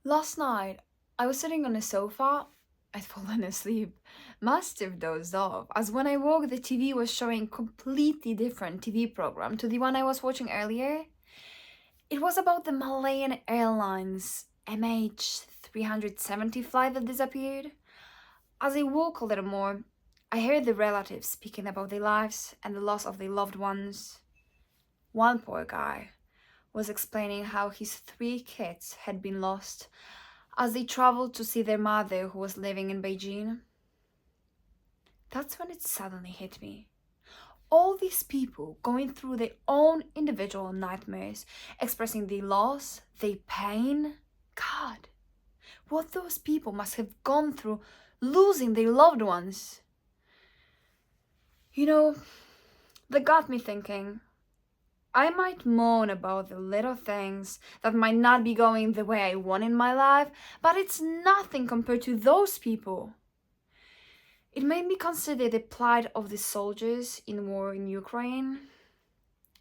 Last night, I was sitting on a sofa. I'd fallen asleep. Must have dozed off, as when I woke, the TV was showing completely different TV program to the one I was watching earlier. It was about the Malayan Airlines MH370 flight that disappeared. As I woke a little more, I heard the relatives speaking about their lives and the loss of their loved ones. One poor guy was explaining how his three kids had been lost as they traveled to see their mother who was living in Beijing. That's when it suddenly hit me. All these people going through their own individual nightmares, expressing their loss, their pain. God, what those people must have gone through losing their loved ones. That got me thinking. I might moan about the little things that might not be going the way I want in my life, but it's nothing compared to those people. It made me consider the plight of the soldiers in war in Ukraine,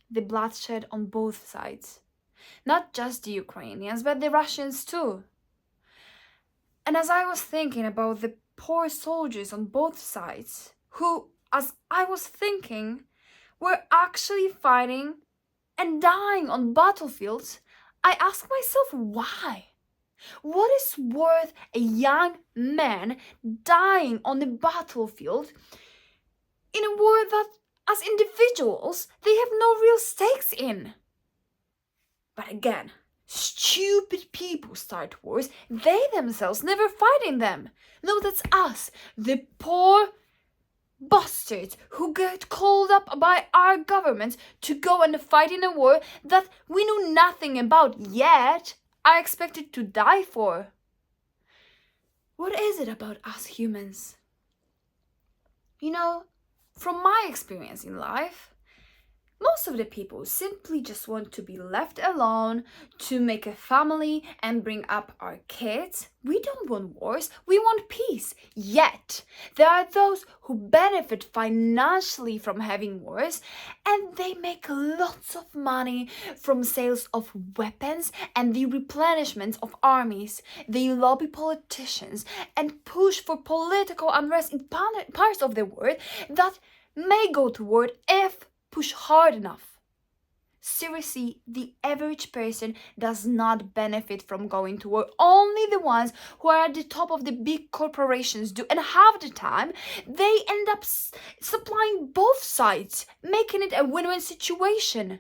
the bloodshed on both sides. Not just the Ukrainians, but the Russians too. And as I was thinking about the poor soldiers on both sides, who, as I was thinking, were actually fighting and dying on battlefields, I ask myself why. What is worth a young man dying on the battlefield in a war that, as individuals, they have no real stakes in? But again, stupid people start wars, they themselves never fight in them. No, that's us, the poor bastards who get called up by our governments to go and fight in a war that we know nothing about yet are expected to die for. What is it about us humans? From my experience in life, most of the people simply just want to be left alone, to make a family and bring up our kids. We don't want wars, we want peace. Yet, there are those who benefit financially from having wars, and they make lots of money from sales of weapons and the replenishment of armies. They lobby politicians and push for political unrest in parts of the world that may go to war if push hard enough. Seriously, the average person does not benefit from going to war. Only the ones who are at the top of the big corporations do. And half the time, they end up supplying both sides, making it a win-win situation.